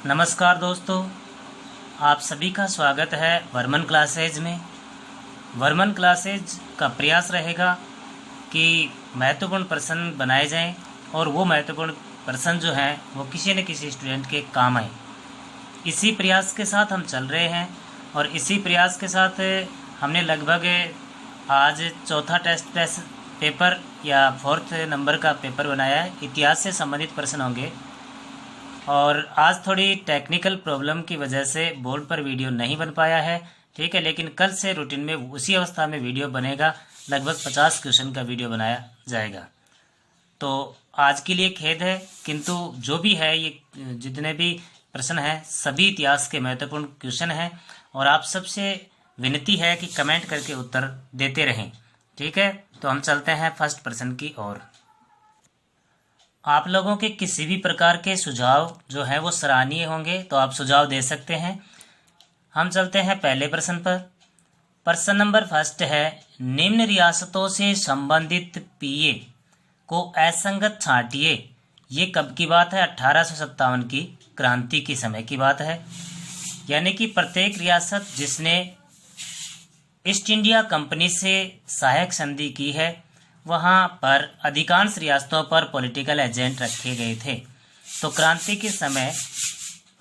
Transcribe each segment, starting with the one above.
नमस्कार दोस्तों, आप सभी का स्वागत है वर्मन क्लासेज में। वर्मन क्लासेज का प्रयास रहेगा कि महत्वपूर्ण प्रश्न बनाए जाएं और वो महत्वपूर्ण प्रश्न जो हैं वो किसी न किसी स्टूडेंट के काम आए। इसी प्रयास के साथ हम चल रहे हैं और इसी प्रयास के साथ हमने लगभग आज चौथा टेस्ट पेपर या फोर्थ नंबर का पेपर बनाया है। इतिहास से संबंधित प्रश्न होंगे और आज थोड़ी टेक्निकल प्रॉब्लम की वजह से बोर्ड पर वीडियो नहीं बन पाया है, ठीक है। लेकिन कल से रूटीन में उसी अवस्था में वीडियो बनेगा, लगभग 50 क्वेश्चन का वीडियो बनाया जाएगा। तो आज के लिए खेद है, किंतु जो भी है ये जितने भी प्रश्न हैं सभी इतिहास के महत्वपूर्ण क्वेश्चन हैं और आप सबसे विनती है कि कमेंट करके उत्तर देते रहें, ठीक है। तो हम चलते हैं फर्स्ट प्रश्न की ओर। आप लोगों के किसी भी प्रकार के सुझाव जो हैं वो सराहनीय होंगे, तो आप सुझाव दे सकते हैं। हम चलते हैं पहले प्रश्न पर। प्रश्न नंबर फर्स्ट है, निम्न रियासतों से संबंधित पीए को असंगत छांटिए। ये कब की बात है? 1857 की क्रांति के समय की बात है। यानी कि प्रत्येक रियासत जिसने ईस्ट इंडिया कंपनी से सहायक संधि की है वहाँ पर अधिकांश रियासतों पर पॉलिटिकल एजेंट रखे गए थे। तो क्रांति के समय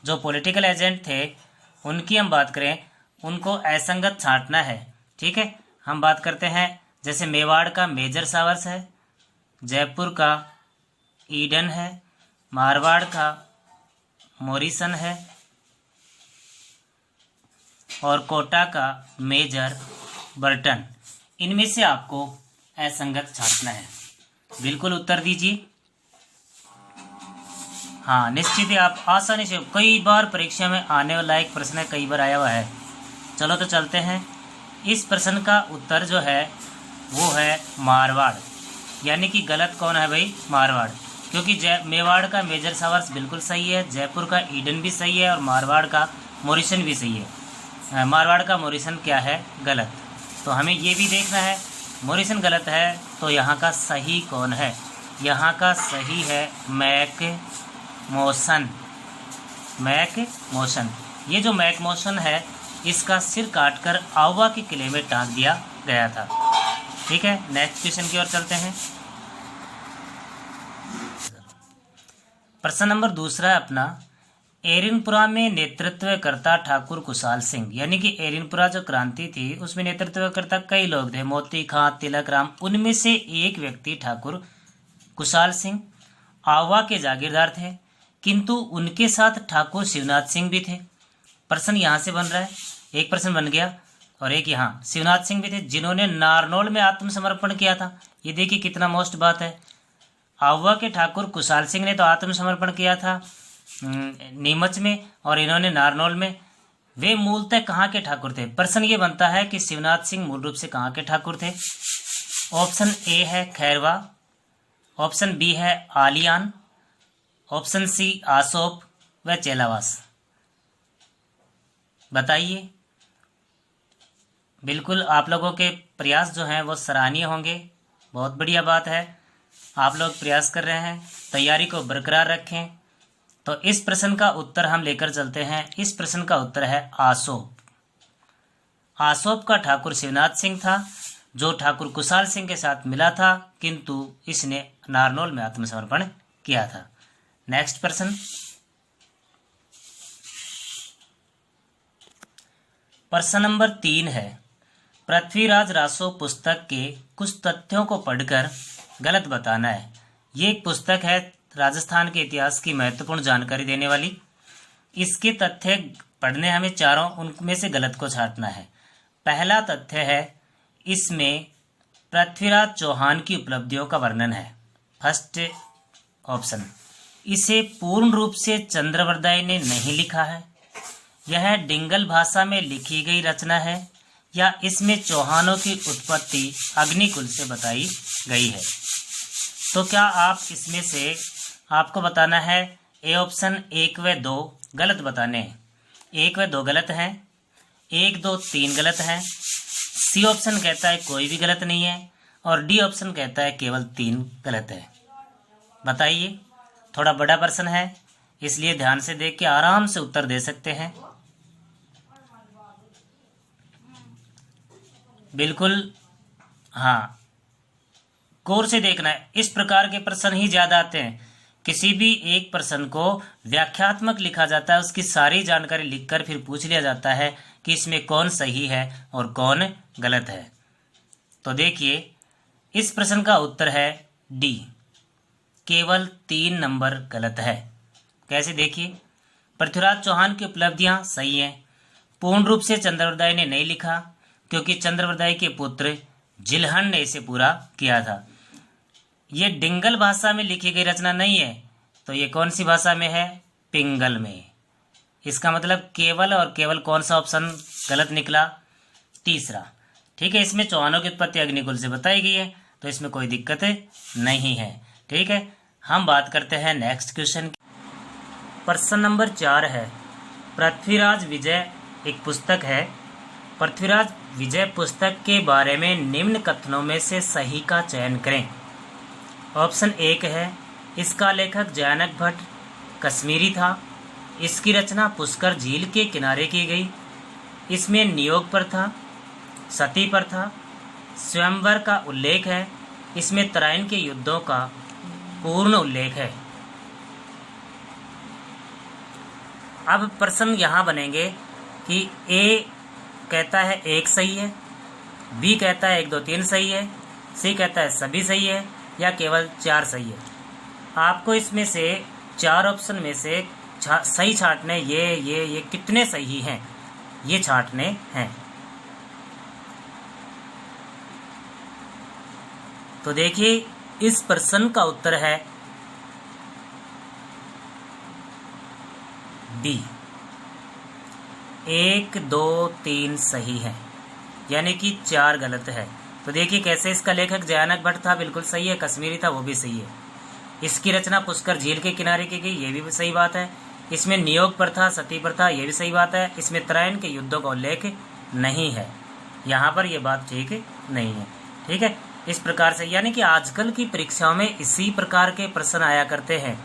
जो पॉलिटिकल एजेंट थे उनकी हम बात करें, उनको असंगत छांटना है, ठीक है। हम बात करते हैं जैसे मेवाड़ का मेजर सावर्स है, जयपुर का ईडन है, मारवाड़ का मॉरिसन है और कोटा का मेजर बर्टन। इनमें से आपको असंगत छांटना है। बिल्कुल उत्तर दीजिए। हाँ, निश्चित ही आप आसानी से, कई बार परीक्षा में आने वाला एक प्रश्न है, कई बार आया हुआ है। चलो तो चलते हैं। इस प्रश्न का उत्तर जो है वो है मारवाड़। यानी कि गलत कौन है भाई? मारवाड़। क्योंकि मेवाड़ का मेजर सावर्स बिल्कुल सही है, जयपुर का ईडन भी सही है और मारवाड़ का मॉरिसन भी सही है। मारवाड़ का मॉरिसन क्या है? गलत। तो हमें ये भी देखना है, मॉरिसन गलत है तो यहाँ का सही कौन है? यहाँ का सही है मैक मोशन। मैक मोशन, ये जो मैक मोशन है इसका सिर काटकर आवा के किले में टांग दिया गया था, ठीक है। नेक्स्ट क्वेश्चन की ओर चलते हैं। प्रश्न नंबर दूसरा है अपना, एरिनपुरा में नेतृत्व ठाकुर कुशाल सिंह। यानी कि एरिनपुरा जो क्रांति थी उसमें नेतृत्वकर्ता कई लोग थे, मोती खां, तिलक राम। उनमें से एक व्यक्ति ठाकुर कुशाल सिंह आवा के जागीरदार थे, किंतु उनके साथ ठाकुर शिवनाथ सिंह भी थे। प्रश्न यहाँ से बन रहा है, एक प्रश्न बन गया और एक यहाँ शिवनाथ सिंह भी थे जिन्होंने नारनौल में आत्मसमर्पण किया था। ये देखिए कितना मोस्ट बात है। आवा के ठाकुर कुशाल सिंह ने तो आत्मसमर्पण किया था नीमच में और इन्होंने नारनौल में। वे मूलतः कहाँ के ठाकुर थे? प्रश्न ये बनता है कि शिवनाथ सिंह मूल रूप से कहाँ के ठाकुर थे। ऑप्शन ए है खैरवा, ऑप्शन बी है आलियान, ऑप्शन सी आसोप व चेलावास। बताइए। बिल्कुल आप लोगों के प्रयास जो हैं वो सराहनीय होंगे, बहुत बढ़िया बात है। आप लोग प्रयास कर रहे हैं, तैयारी को बरकरार रखें। तो इस प्रश्न का उत्तर हम लेकर चलते हैं। इस प्रश्न का उत्तर है आसोप। आसोप का ठाकुर शिवनाथ सिंह था जो ठाकुर कुशाल सिंह के साथ मिला था, किंतु इसने नारनौल में आत्मसमर्पण किया था। नेक्स्ट प्रश्न। प्रश्न नंबर 3 है, पृथ्वीराज रासो पुस्तक के कुछ तथ्यों को पढ़कर गलत बताना है। ये एक पुस्तक है राजस्थान के इतिहास की महत्वपूर्ण जानकारी देने वाली। इसके तथ्य पढ़ने हमें चारों, उनमें से गलत को छांटना है। पहला तथ्य है, इसमें पृथ्वीराज चौहान की उपलब्धियों का वर्णन है। First option. इसे पूर्ण रूप से चंद्रवरदाई ने नहीं लिखा है, यह डिंगल भाषा में लिखी गई रचना है, या इसमें चौहानों की उत्पत्ति अग्निकुल से बताई गई है। तो क्या आप इसमें से आपको बताना है ए ऑप्शन 1 व 2 गलत बताने हैं। 1 व 2 गलत हैं, 1, 2, 3 गलत हैं। सी ऑप्शन कहता है कोई भी गलत नहीं है और डी ऑप्शन कहता है केवल 3 गलत है। बताइए। थोड़ा बड़ा प्रश्न है, इसलिए ध्यान से देख के आराम से उत्तर दे सकते हैं। बिल्कुल, हाँ, गौर से देखना है। इस प्रकार के प्रश्न ही ज्यादा आते हैं। किसी भी एक प्रश्न को व्याख्यात्मक लिखा जाता है, उसकी सारी जानकारी लिखकर फिर पूछ लिया जाता है कि इसमें कौन सही है और कौन गलत है। तो देखिए, इस प्रश्न का उत्तर है डी, केवल 3 नंबर गलत है। कैसे, देखिए, पृथ्वीराज चौहान की उपलब्धियां सही हैं। पूर्ण रूप से चंद्रवरदाई ने नहीं लिखा, क्योंकि चंद्रवरदाई के पुत्र जिलहन ने इसे पूरा किया था। ये डिंगल भाषा में लिखी गई रचना नहीं है, तो ये कौन सी भाषा में है? पिंगल में। इसका मतलब केवल और केवल कौन सा ऑप्शन गलत निकला? तीसरा। ठीक है, इसमें चौहानों की उत्पत्ति अग्निकुल से बताई गई है, तो इसमें कोई दिक्कत नहीं है। ठीक है, हम बात करते हैं नेक्स्ट क्वेश्चन की। प्रश्न नंबर 4 है, पृथ्वीराज विजय एक पुस्तक है। पृथ्वीराज विजय पुस्तक के बारे में निम्न कथनों में से सही का चयन करें। ऑप्शन 1 है, इसका लेखक जयानक भट्ट कश्मीरी था। इसकी रचना पुष्कर झील के किनारे की गई। इसमें नियोग पर था, सती पर था, स्वयंवर का उल्लेख है। इसमें तराइन के युद्धों का पूर्ण उल्लेख है। अब प्रश्न यहाँ बनेंगे कि ए कहता है 1 सही है, बी कहता है 1 2 3 सही है, सी कहता है सभी सही है, या केवल 4 सही है। आपको इसमें से 4 ऑप्शन में से सही छांटने, ये कितने सही हैं ये छांटने हैं। तो देखिए, इस प्रश्न का उत्तर है बी, 1 2 3 सही है, यानी कि 4 गलत है। तो देखिए कैसे, इसका लेखक जयानक भट्ट था, बिल्कुल सही है। कश्मीरी था, वो भी सही है। इसकी रचना पुष्कर झील के किनारे की गई, ये भी सही बात है। इसमें नियोग पर था, सती पर था, ये भी सही बात है। इसमें तराइन के युद्धों का उल्लेख नहीं है, यहाँ पर ये बात ठीक नहीं है। ठीक है, इस प्रकार से, यानी कि आजकल की परीक्षाओं में इसी प्रकार के प्रश्न आया करते हैं।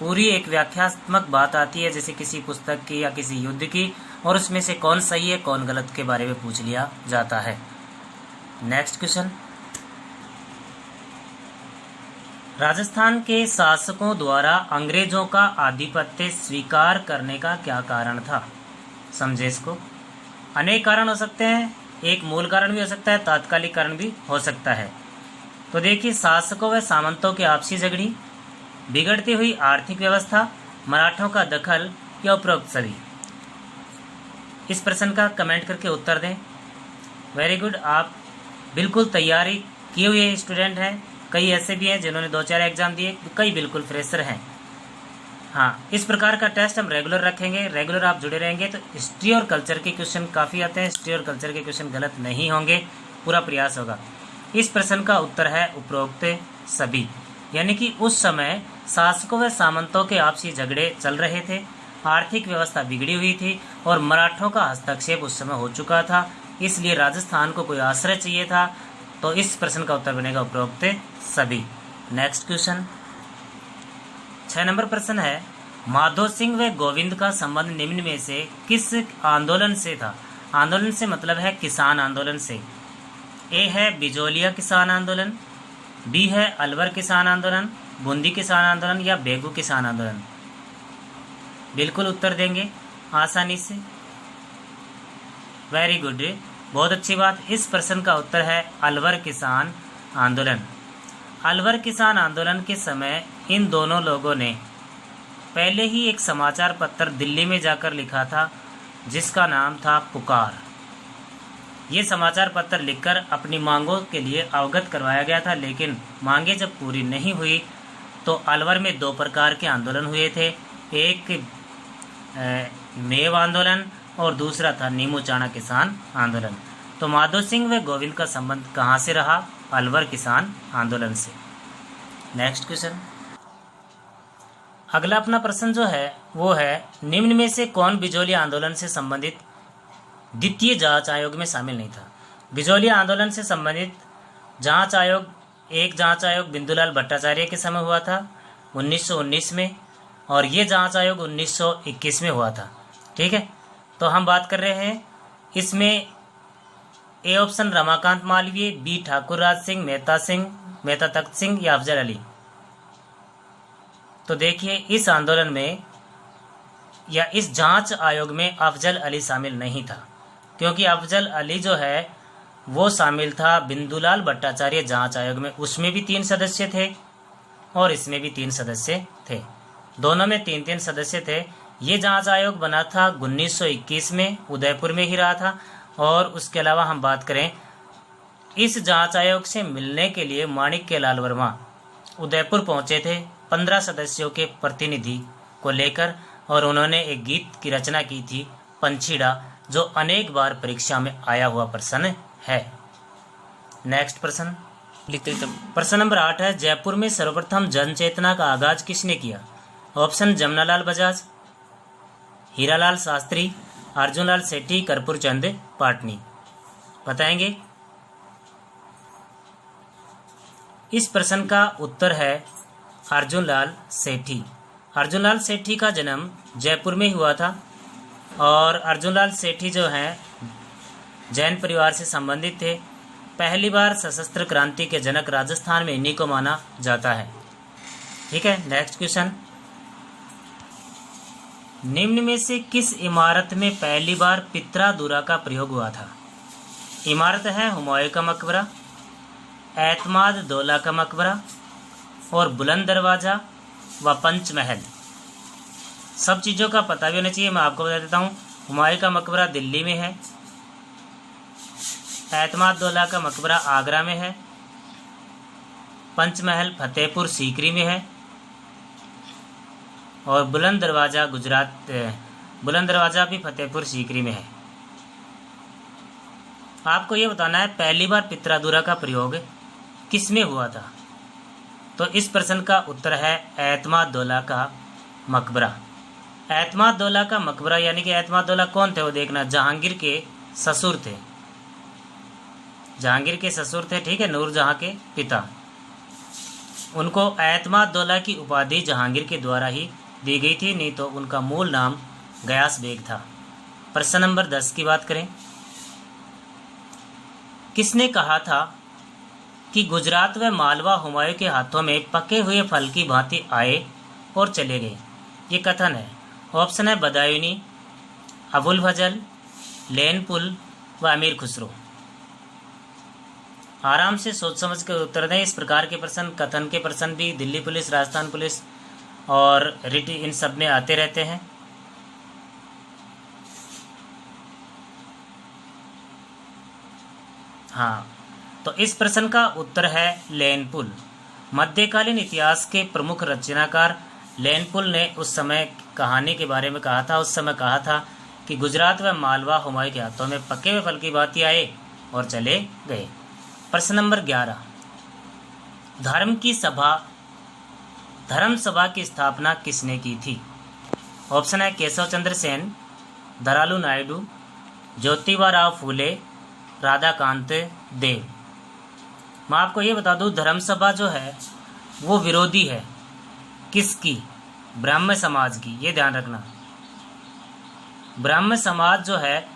पूरी एक व्याख्यात्मक बात आती है, जैसे किसी पुस्तक की या किसी युद्ध की, और उसमें से कौन सही है कौन गलत के बारे में पूछ लिया जाता है। नेक्स्ट क्वेश्चन, राजस्थान के शासकों द्वारा अंग्रेजों का आधिपत्य स्वीकार करने का क्या कारण था? समझे इसको। अनेक कारण हो सकते हैं, एक मूल कारण भी हो सकता है, तात्कालिक कारण भी हो सकता है। तो देखिए, शासकों व सामंतों की आपसी झगड़ी, बिगड़ती हुई आर्थिक व्यवस्था, मराठों का दखल, या उपरोक्त सभी। इस प्रश्न का कमेंट करके उत्तर दें। वेरी गुड, आप बिल्कुल तैयारी किए हुए स्टूडेंट हैं। कई ऐसे भी हैं जिन्होंने 2-4 एग्जाम दिए, कई बिल्कुल फ्रेशर हैं। हाँ, इस प्रकार का टेस्ट हम रेगुलर रखेंगे। रेगुलर आप जुड़े रहेंगे तो हिस्ट्री और कल्चर के क्वेश्चन काफ़ी आते हैं। हिस्ट्री और कल्चर के क्वेश्चन गलत नहीं होंगे, पूरा प्रयास होगा। इस प्रश्न का उत्तर है उपरोक्त सभी, यानी कि उस समय शासकों व सामंतों के आपसी झगड़े चल रहे थे, आर्थिक व्यवस्था बिगड़ी हुई थी और मराठों का हस्तक्षेप उस समय हो चुका था, इसलिए राजस्थान को कोई आश्रय चाहिए था। तो इस प्रश्न का उत्तर बनेगा उपरोक्त सभी। नेक्स्ट क्वेश्चन, 6 नंबर प्रश्न है, माधो सिंह व गोविंद का संबंध निम्न में से किस आंदोलन से था? आंदोलन से मतलब है किसान आंदोलन से। ए है बिजोलिया किसान आंदोलन, बी है अलवर किसान आंदोलन, बूंदी किसान आंदोलन, या बेगू किसान आंदोलन। बिल्कुल उत्तर देंगे आसानी से। वेरी गुड, बहुत अच्छी बात। इस प्रश्न का उत्तर है अलवर किसान आंदोलन। अलवर किसान आंदोलन के समय इन दोनों लोगों ने पहले ही एक समाचार पत्र दिल्ली में जाकर लिखा था, जिसका नाम था पुकार। ये समाचार पत्र लिखकर अपनी मांगों के लिए अवगत करवाया गया था, लेकिन मांगे जब पूरी नहीं हुई तो अलवर में 2 प्रकार के आंदोलन हुए थे। एक मेव आंदोलन और दूसरा था नीमू चाणा किसान आंदोलन। तो माधो सिंह व गोविंद का संबंध कहाँ से रहा? अलवर किसान आंदोलन से। नेक्स्ट क्वेश्चन, अगला अपना प्रश्न जो है वो है, निम्न में से कौन बिजोलिया आंदोलन से संबंधित द्वितीय जांच आयोग में शामिल नहीं था? बिजोलिया आंदोलन से संबंधित जांच आयोग, एक जांच आयोग बिंदुलाल भट्टाचार्य के समय हुआ था 1919 में, और ये जांच आयोग 1921 में हुआ था। ठीक है, तो हम बात कर रहे हैं इसमें A option Ramakant Malviya, B Thakur Raj Singh, Mehta Takht Singh या अफजल अली। तो देखिए इस आंदोलन में या इस जांच आयोग में अफजल अली शामिल नहीं था, क्योंकि अफजल अली जो है वो शामिल था बिंदुलाल भट्टाचार्य जांच आयोग में। उसमें भी 3 सदस्य थे और इसमें भी 3 सदस्य थे, दोनों में 3-3 सदस्य थे। ये जांच आयोग बना था 1921 में, उदयपुर में ही रहा था। और उसके अलावा हम बात करें, इस जांच आयोग से मिलने के लिए माणिक्यलाल वर्मा उदयपुर पहुंचे थे 15 सदस्यों के प्रतिनिधि को लेकर, और उन्होंने एक गीत की रचना की थी, पंछीड़ा, जो अनेक बार परीक्षा में आया हुआ प्रश्न है। नेक्स्ट प्रश्न लिखते तब। प्रश्न नंबर 8 है, जयपुर में सर्वप्रथम जन चेतना का आगाज किसने किया? ऑप्शन जमनालाल बजाज, हीरालाल शास्त्री, अर्जुनलाल सेठी, कर्पूर चंद पाटनी। बताएंगे? इस प्रश्न का उत्तर है अर्जुनलाल सेठी। अर्जुनलाल सेठी का जन्म जयपुर में हुआ था और अर्जुनलाल सेठी जो हैं जैन परिवार से संबंधित थे। पहली बार सशस्त्र क्रांति के जनक राजस्थान में इन्हीं को माना जाता है। ठीक है, नेक्स्ट क्वेश्चन। निम्न में से किस इमारत में पहली बार पित्रा-दूरा का प्रयोग हुआ था? इमारत है हुमायूं का मकबरा, एतमाद दौला का मकबरा और बुलंद दरवाजा व पंचमहल। सब चीज़ों का पता भी होना चाहिए, मैं आपको बता देता हूँ। हुमायूं का मकबरा दिल्ली में है, एतमाद दौला का मकबरा आगरा में है, पंचमहल फतेहपुर सीकरी में है और बुलंद दरवाजा बुलंद दरवाजा भी फतेहपुर सीकरी में है। आपको ये बताना है पहली बार पित्रा-दूरा का प्रयोग किस में हुआ था? तो इस प्रश्न का उत्तर है एतमाद दौला का मकबरा। एतमाद दौला का मकबरा यानी कि एतमाद दौला कौन थे वो देखना, जहांगीर के ससुर थे। जहांगीर के ससुर थे, ठीक है, नूरजहां के पिता। उनको एतमाद दौला की उपाधि जहांगीर के द्वारा ही दी गई थी, नहीं तो उनका मूल नाम गयास बेग था। प्रश्न नंबर 10 की बात करें। किसने कहा था कि गुजरात व मालवा हुमायूं के हाथों में पके हुए फल की भांति आए और चले गए? ये कथन है। ऑप्शन है बदायूनी, अबुल फजल, लेनपुल व अमीर खुसरो। आराम से सोच समझ कर उत्तर दें। इस प्रकार के प्रश्न, कथन के प्रश्न भी दिल्ली पुलिस, राजस्थान पुलिस और रिट इन सब में आते रहते हैं। हाँ, तो इस प्रश्न का उत्तर है लेनपुल। मध्यकालीन इतिहास के प्रमुख रचनाकार लेनपुल ने उस समय कहानी के बारे में कहा था। उस समय कहा था कि गुजरात व मालवा हुमायूं के हाथों में पके हुए फल की भांति आए और चले गए। प्रश्न नंबर 11, धर्म सभा की स्थापना किसने की थी? ऑप्शन है केशव चंद्र सेन, दरालू नायडू, ज्योतिबा राव फूले, राधाकांत देव। मैं आपको ये बता दूं, धर्म सभा जो है वो विरोधी है किसकी? ब्राह्मण समाज की। ये ध्यान रखना, ब्राह्मण समाज जो है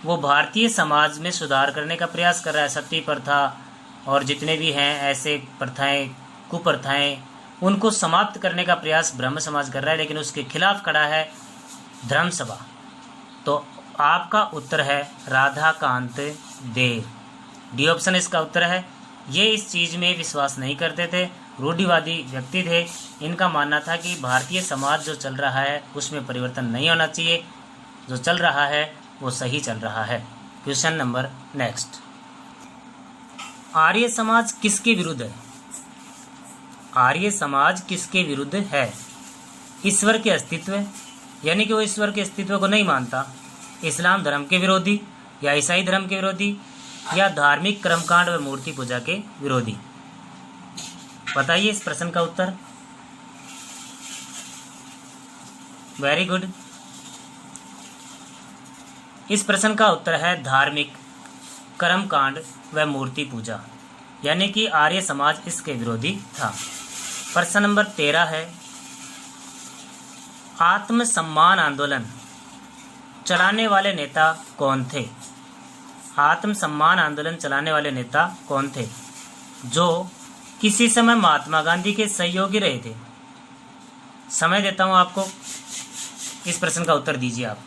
वो भारतीय समाज में सुधार करने का प्रयास कर रहा है। सती प्रथा और जितने भी हैं ऐसे प्रथाएं, कुप्रथाएं, उनको समाप्त करने का प्रयास ब्रह्म समाज कर रहा है, लेकिन उसके खिलाफ खड़ा है धर्म सभा। तो आपका उत्तर है राधाकांत देव। डी ऑप्शन इसका उत्तर है। ये इस चीज़ में विश्वास नहीं करते थे, रूढ़िवादी व्यक्ति थे। इनका मानना था कि भारतीय समाज जो चल रहा है उसमें परिवर्तन नहीं होना चाहिए, जो चल रहा है वो सही चल रहा है। Question number next, Arya Samaj किसके विरुद्ध है? आर्य समाज किसके विरुद्ध है? ईश्वर के अस्तित्व, यानी कि वो ईश्वर के अस्तित्व को नहीं मानता, इस्लाम धर्म के विरोधी या ईसाई धर्म के विरोधी, या धार्मिक कर्मकांड व मूर्ति पूजा के विरोधी? बताइए इस प्रश्न का उत्तर। Very good. इस प्रश्न का उत्तर है धार्मिक कर्मकांड व मूर्ति पूजा, यानी कि आर्य समाज इसके विरोधी था। प्रश्न नंबर 13 है, आत्मसम्मान आंदोलन चलाने वाले नेता कौन थे? आत्मसम्मान आंदोलन चलाने वाले नेता कौन थे जो किसी समय महात्मा गांधी के सहयोगी रहे थे? समय देता हूं आपको, इस प्रश्न का उत्तर दीजिए आप।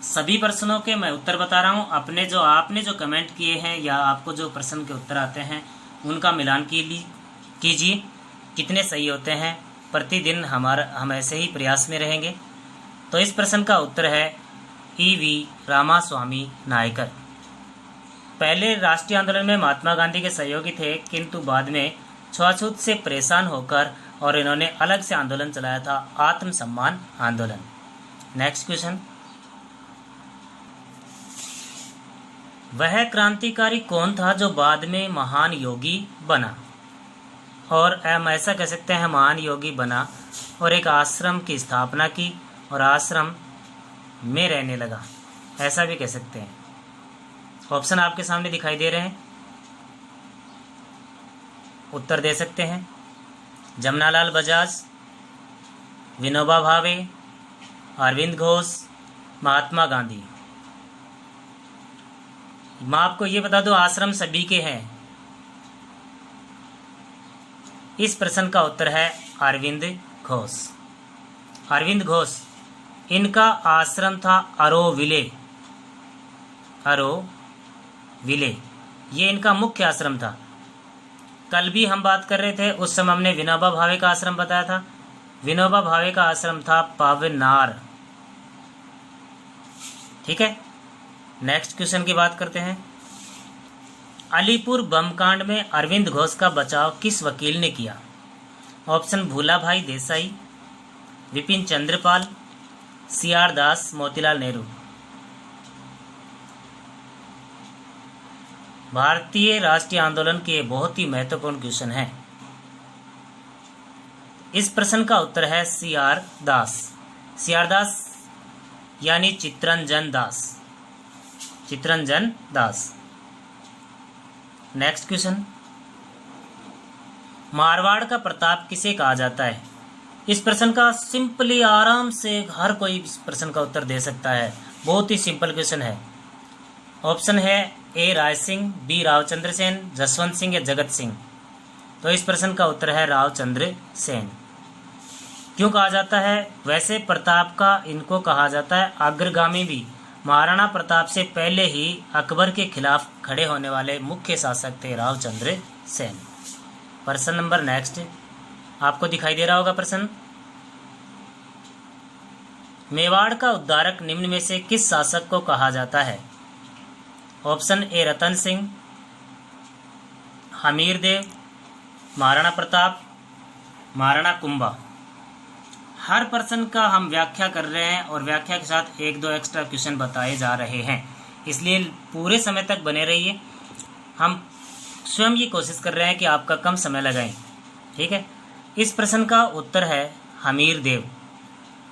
सभी प्रश्नों के मैं उत्तर बता रहा हूं। आपने जो कमेंट किए हैं या आपको जो प्रश्न के उत्तर आते हैं उनका मिलान कीजिए, कितने सही होते हैं। प्रतिदिन हम ऐसे ही प्रयास में रहेंगे। तो इस प्रश्न का उत्तर है E.V. रामास्वामी नायकर। पहले राष्ट्रीय आंदोलन में महात्मा गांधी के सहयोगी थे, किंतु बाद में छुआछूत से परेशान होकर और इन्होंने अलग से आंदोलन चलाया था, आत्मसम्मान आंदोलन। नेक्स्ट क्वेश्चन, वह क्रांतिकारी कौन था जो बाद में महान योगी बना? और हम ऐसा कह सकते हैं महान योगी बना और एक आश्रम की स्थापना की और आश्रम में रहने लगा, ऐसा भी कह सकते हैं। ऑप्शन आपके सामने दिखाई दे रहे हैं, उत्तर दे सकते हैं। जमनालाल बजाज, विनोबा भावे, अरविंद घोष, महात्मा गांधी। मैं आपको ये बता दूं, आश्रम सभी के हैं। इस प्रश्न का उत्तर है अरविंद घोष। अरविंद घोष, इनका आश्रम था अरोविले। ये इनका मुख्य आश्रम था। कल भी हम बात कर रहे थे, उस समय हमने विनोबा भावे का आश्रम बताया था। विनोबा भावे का आश्रम था पावनार। ठीक है, नेक्स्ट क्वेश्चन की बात करते हैं। अलीपुर बम कांड में अरविंद घोष का बचाव किस वकील ने किया? ऑप्शन भूलाभाई देसाई, विपिन चंद्रपाल, CR दास, मोतीलाल नेहरू। भारतीय राष्ट्रीय आंदोलन के बहुत ही महत्वपूर्ण क्वेश्चन है। इस प्रश्न का उत्तर है CR दास। CR दास यानी चित्तरंजन दास। नेक्स्ट क्वेश्चन, मारवाड़ का प्रताप किसे कहा जाता है? इस प्रश्न का सिंपली आराम से हर कोई इस प्रश्न का उत्तर दे सकता है, बहुत ही सिंपल क्वेश्चन है। ऑप्शन है A राय सिंह, B रावचंद्र सेन, जसवंत सिंह या जगत सिंह। तो इस प्रश्न का उत्तर है रावचंद्र सेन। क्यों कहा जाता है? वैसे प्रताप का इनको कहा जाता है अग्रगामी भी। महाराणा प्रताप से पहले ही अकबर के खिलाफ खड़े होने वाले मुख्य शासक थे रावचंद्र सेन। प्रश्न नंबर नेक्स्ट आपको दिखाई दे रहा होगा प्रश्न, मेवाड़ का उद्धारक निम्न में से किस शासक को कहा जाता है? ऑप्शन A रतन सिंह, हमीर देव, महाराणा प्रताप, महाराणा कुंभा। हर प्रश्न का हम व्याख्या कर रहे हैं और व्याख्या के साथ 1-2 एक्स्ट्रा क्वेश्चन बताए जा रहे हैं, इसलिए पूरे समय तक बने रहिए। हम स्वयं ये कोशिश कर रहे हैं कि आपका कम समय लगाएं। ठीक है, इस प्रश्न का उत्तर है हमीर देव।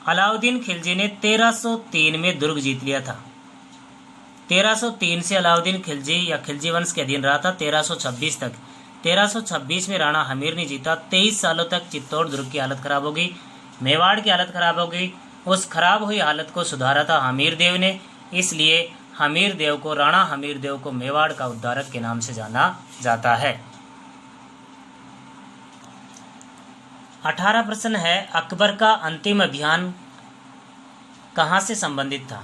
अलाउद्दीन खिलजी ने 1303 में दुर्ग जीत लिया था। 1303 से अलाउद्दीन खिलजी या खिलजी वंश के अधीन रहा था 1326 तक। 1326 में राणा हमीर ने जीता। 23 सालों तक चित्तौड़ दुर्ग की हालत खराब हो गई, मेवाड़ की हालत खराब हो गई। उस खराब हुई हालत को सुधारा था हमीर देव ने, इसलिए हमीर देव को, राणा हमीर देव को मेवाड़ का उद्धारक के नाम से जाना जाता है। 18 प्रश्न है, अकबर का अंतिम अभियान कहाँ से संबंधित था?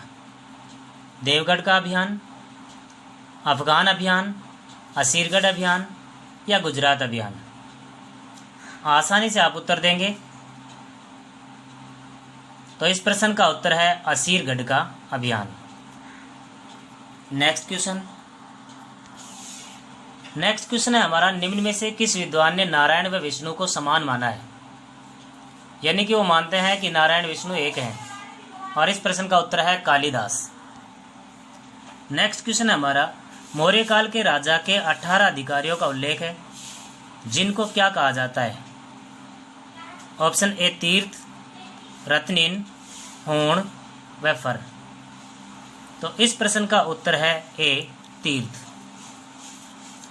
देवगढ़ का अभियान, अफगान अभियान, असीरगढ़ अभियान या गुजरात अभियान? आसानी से आप उत्तर देंगे। तो इस प्रश्न का उत्तर है असीरगढ़ का अभियान। नेक्स्ट क्वेश्चन है हमारा, निम्न में से किस विद्वान ने नारायण व विष्णु को समान माना है? यानी कि वो मानते हैं कि नारायण विष्णु एक हैं, और इस प्रश्न का उत्तर है कालिदास। नेक्स्ट क्वेश्चन है हमारा, मौर्य काल के राजा के 18 अधिकारियों का उल्लेख है, जिनको क्या कहा जाता है? ऑप्शन ए तीर्थ, रत्निन, होण व फर। तो इस प्रश्न का उत्तर है ए तीर्थ।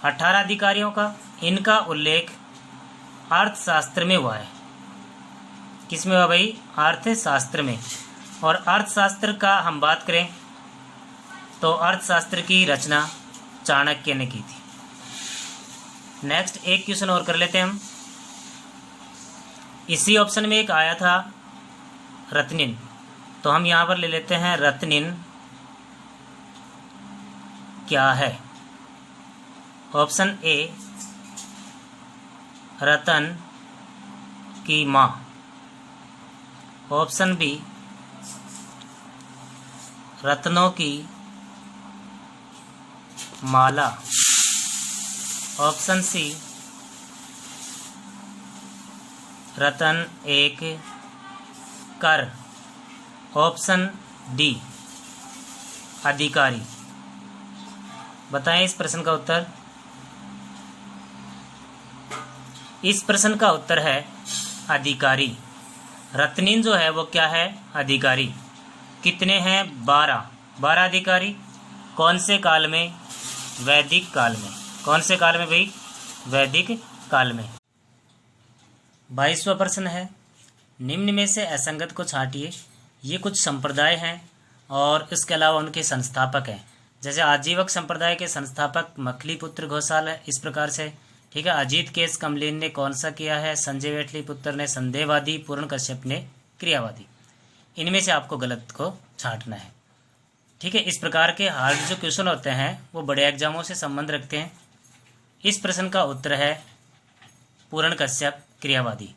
18 अधिकारियों का इनका उल्लेख अर्थशास्त्र में हुआ है। किसमें हुआ भाई? अर्थशास्त्र में। और अर्थशास्त्र का हम बात करें तो अर्थशास्त्र की रचना चाणक्य ने की थी। नेक्स्ट एक क्वेश्चन और कर लेते हैं हम। इसी ऑप्शन में एक आया था रत्निन, तो हम यहां पर ले लेते हैं रत्निन क्या है? ऑप्शन ए रतन की मां, ऑप्शन बी रत्नों की माला, ऑप्शन सी रतन एक कर, ऑप्शन डी अधिकारी। बताएं इस प्रश्न का उत्तर। इस प्रश्न का उत्तर है अधिकारी। रत्निन जो है वो क्या है? अधिकारी। कितने हैं? 12 अधिकारी। कौन से काल में? वैदिक काल में। कौन से काल में भाई? वैदिक काल में। 22वां प्रश्न है, निम्न में से असंगत को छांटिए। ये कुछ संप्रदाय हैं और इसके अलावा उनके संस्थापक हैं। जैसे आजीवक संप्रदाय के संस्थापक मखलीपुत्र घोषाल है, इस प्रकार से। ठीक है। अजीत केस कमलेन ने कौन सा किया है? संजय वेठलीपुत्र ने संदेहवादी, पूर्ण कश्यप ने क्रियावादी। इनमें से आपको गलत को छांटना है। ठीक है। इस प्रकार के हार्ड जो क्वेश्चन होते हैं वो बड़े एग्जामों से संबंध रखते हैं। इस प्रश्न का उत्तर है पूर्ण कश्यप क्रियावादी,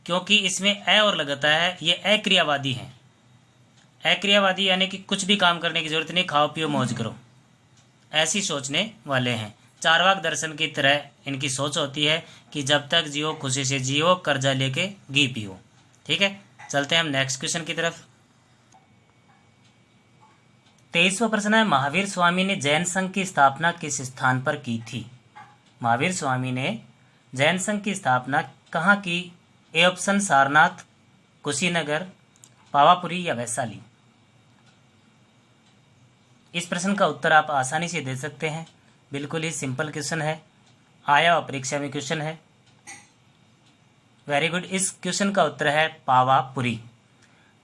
क्योंकि इसमें अ और लगता है, ये अक्रियावादी हैं। अक्रियावादी यानी कि कुछ भी काम करने की जरूरत नहीं, खाओ पियो मौज करो, ऐसी सोचने वाले हैं। चारवाक दर्शन की तरह इनकी सोच होती है कि जब तक जियो खुशी से जियो, कर्जा लेके घी पियो। ठीक है। चलते हैं हम नेक्स्ट क्वेश्चन की तरफ। 23वां प्रश्न है, महावीर स्वामी ने जैन संघ की स्थापना किस स्थान पर की थी? महावीर स्वामी ने जैन संघ की स्थापना कहाँ की? ए ऑप्शन सारनाथ, कुशीनगर, पावापुरी या वैशाली। इस प्रश्न का उत्तर आप आसानी से दे सकते हैं। बिल्कुल ही सिंपल क्वेश्चन है, आया और परीक्षा में क्वेश्चन है। Very good. इस क्वेश्चन का उत्तर है पावापुरी।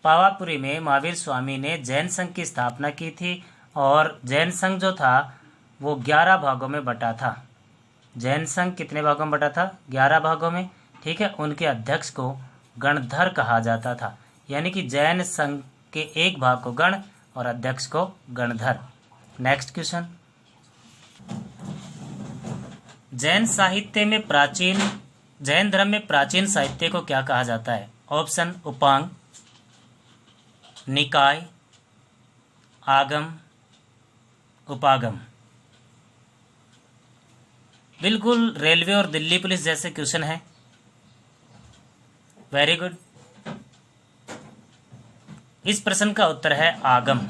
पावापुरी में महावीर स्वामी ने जैन संघ की स्थापना की थी और जैन संघ जो था वो 11 भागों में बटा था। जैन संघ कितने भागों में बटा था? 11 भागों में। ठीक है। उनके अध्यक्ष को गणधर कहा जाता था, यानी कि जैन संघ के एक भाग को गण और अध्यक्ष को गणधर। नेक्स्ट क्वेश्चन, जैन साहित्य में जैन धर्म में प्राचीन साहित्य को क्या कहा जाता है? ऑप्शन उपांग, निकाय, आगम, उपागम। बिल्कुल रेलवे और दिल्ली पुलिस जैसे क्वेश्चन है। Very good. इस प्रश्न का उत्तर है आगम।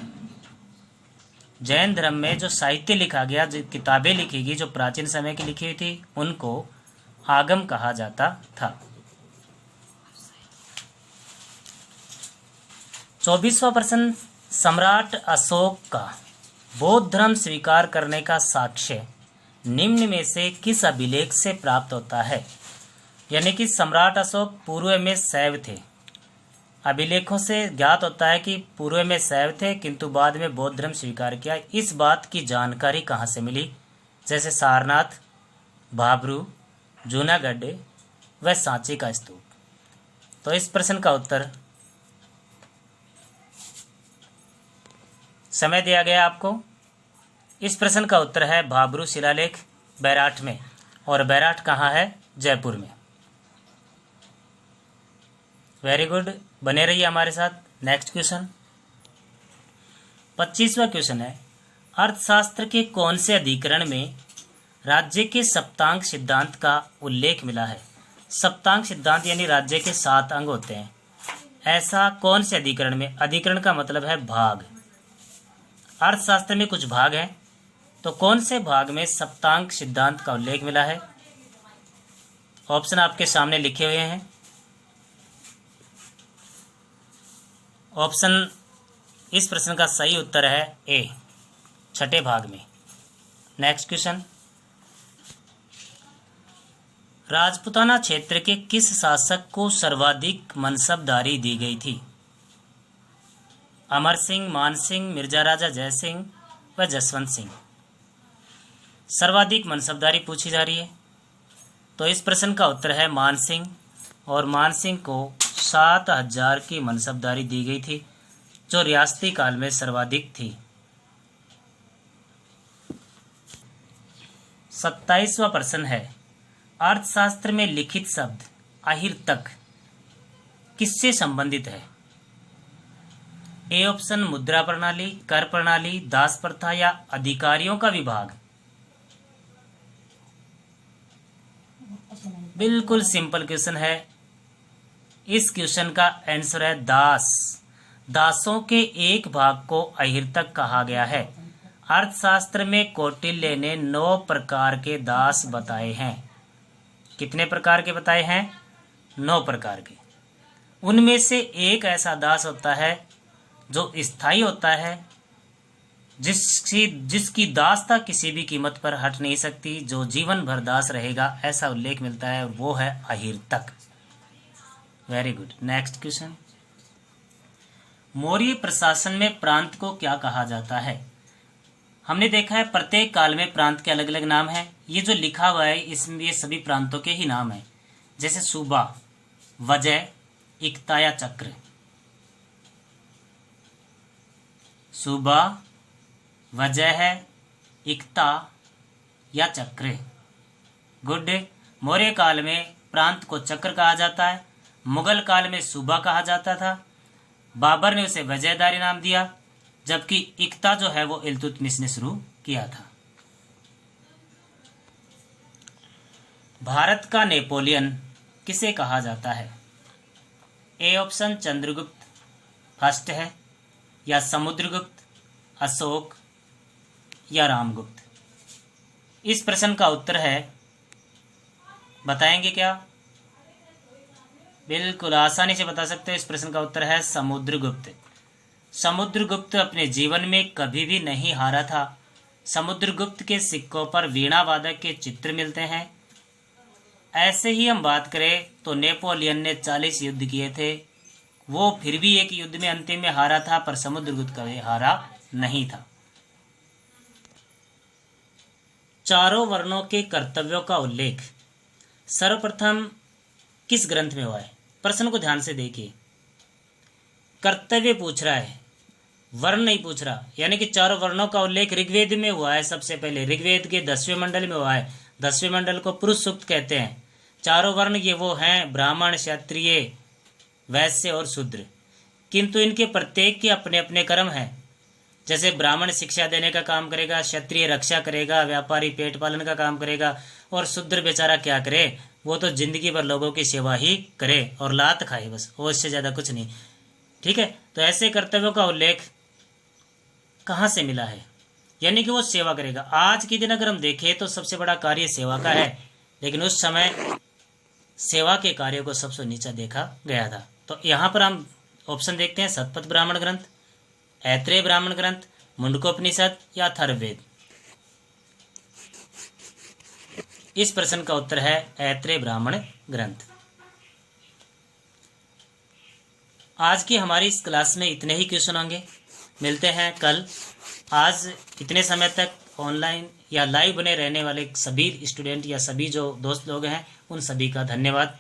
जैन धर्म में जो साहित्य लिखा गया, जो किताबें लिखी गई, जो प्राचीन समय की लिखी हुई थी, उनको आगम कहा जाता था। 24वां प्रश्न, सम्राट अशोक का बौद्ध धर्म स्वीकार करने का साक्ष्य निम्न में से किस अभिलेख से प्राप्त होता है? यानी कि सम्राट अशोक पूर्व में शैव थे। अभिलेखों से ज्ञात होता है कि पूर्व में शैव थे किंतु बाद में बौद्ध धर्म स्वीकार किया। इस बात की जानकारी कहाँ से मिली? जैसे सारनाथ, भाबरू, जूनागढ़ व सांची का स्तूप। तो इस प्रश्न का उत्तर समय दिया गया आपको। इस प्रश्न का उत्तर है भाबरू शिलालेख, बैराठ में। और बैराठ कहाँ है? जयपुर में। वेरी गुड, बने रहिए हमारे साथ। नेक्स्ट क्वेश्चन, 25वां क्वेश्चन है, अर्थशास्त्र के कौन से अधिकरण में राज्य के सप्तांग सिद्धांत का उल्लेख मिला है? सप्तांग सिद्धांत यानी राज्य के 7 अंग होते हैं। ऐसा कौन से अधिकरण में? अधिकरण का मतलब है भाग। अर्थशास्त्र में कुछ भाग हैं, तो कौन से भाग में सप्तांग सिद्धांत का उल्लेख मिला है? ऑप्शन आपके सामने लिखे हुए हैं। ऑप्शन इस प्रश्न का सही उत्तर है ए, छठे भाग में। नेक्स्ट क्वेश्चन, राजपूताना क्षेत्र के किस शासक को सर्वाधिक मनसबदारी दी गई थी? अमर सिंह, मान सिंह, मिर्जा राजा जय सिंह व जसवंत सिंह। सर्वाधिक मनसबदारी पूछी जा रही है, तो इस प्रश्न का उत्तर है मान सिंह, और मान सिंह को 7,000 की मनसबदारी दी गई थी, जो रियासती काल में सर्वाधिक थी। 27वां प्रश्न है, अर्थशास्त्र में लिखित शब्द आहिर तक किससे संबंधित है? ए ऑप्शन मुद्रा प्रणाली, कर प्रणाली, दास प्रथा या अधिकारियों का विभाग। बिल्कुल सिंपल क्वेश्चन है। इस क्वेश्चन का आंसर है दास। दासों के एक भाग को अहिर्तक कहा गया है। अर्थशास्त्र में कौटिल्य ने 9 प्रकार के दास बताए हैं। कितने प्रकार के बताए हैं? 9 प्रकार के। उनमें से एक ऐसा दास होता है जो स्थायी होता है, जिसकी दासता किसी भी कीमत पर हट नहीं सकती, जो जीवन भर दास रहेगा, ऐसा उल्लेख मिलता है, और वो है अहिर्तक। Very good. Next question, Maurya प्रशासन में प्रांत को क्या कहा जाता है? हमने देखा है प्रत्येक काल में प्रांत के अलग अलग नाम हैं। ये जो लिखा हुआ है इसमें ये सभी प्रांतों के ही नाम हैं, जैसे सूबा, वजय, इक्ता या चक्र। सूबा, वजय है, इक्ता या चक्र। गुड। मौर्य काल में प्रांत को चक्र कहा जाता है, मुगल काल में सूबा कहा जाता था, बाबर ने उसे वजयदारी नाम दिया, जबकि इक्ता जो है वो इल्तुतमिश ने शुरू किया था। भारत का नेपोलियन किसे कहा जाता है? ए ऑप्शन चंद्रगुप्त फर्स्ट है, या समुद्रगुप्त, अशोक या रामगुप्त। इस प्रश्न का उत्तर है, बताएंगे क्या? बिल्कुल आसानी से बता सकते हो। इस प्रश्न का उत्तर है समुद्रगुप्त। समुद्रगुप्त अपने जीवन में कभी भी नहीं हारा था। समुद्रगुप्त के सिक्कों पर वीणा वादक के चित्र मिलते हैं। ऐसे ही हम बात करें तो नेपोलियन ने 40 युद्ध किए थे, वो फिर भी एक युद्ध में अंतिम में हारा था, पर समुद्रगुप्त कभी हारा नहीं था। चारों वर्णों के कर्तव्यों का उल्लेख सर्वप्रथम किस ग्रंथ में हुआ है? प्रश्न को ध्यान से देखिए। कर्तव्य पूछ रहा है, वर्ण नहीं पूछ रहा। यानी कि चारों वर्णों का उल्लेख ऋग्वेद में हुआ है। सबसे पहले ऋग्वेद के 10वें मंडल में हुआ है। 10वें मंडल को पुरुष सूक्त कहते हैं। चारों वर्ण ये वो हैं, ब्राह्मण, क्षत्रिय, वैश्य और शूद्र। किंतु इनके प्रत्येक के अपने अपने कर्म हैं। जैसे ब्राह्मण शिक्षा देने का काम करेगा, क्षत्रिय रक्षा करेगा, व्यापारी पेट पालन का काम करेगा, और शूद्र बेचारा क्या करे? वो तो जिंदगी भर लोगों की सेवा ही करे और लात खाए बस, और इससे ज्यादा कुछ नहीं। ठीक है, तो ऐसे कर्तव्यों का उल्लेख कहाँ से मिला है? यानी कि वो सेवा करेगा। आज के दिन अगर हम देखें तो सबसे बड़ा कार्य सेवा का है, लेकिन उस समय सेवा के कार्य को सबसे नीचा देखा गया था। तो यहाँ पर हम ऑप्शन देखते हैं, शतपथ ब्राह्मण ग्रंथ, ऐत्रेय ब्राह्मण ग्रंथ, मुंडकोपनिषद या अथर्ववेद। इस प्रश्न का उत्तर है ऐत्रेय ब्राह्मण ग्रंथ। आज की हमारी इस क्लास में इतने ही क्वेश्चन होंगे। मिलते हैं कल। आज इतने समय तक ऑनलाइन या लाइव बने रहने वाले सभी स्टूडेंट या सभी जो दोस्त लोग हैं, उन सभी का धन्यवाद।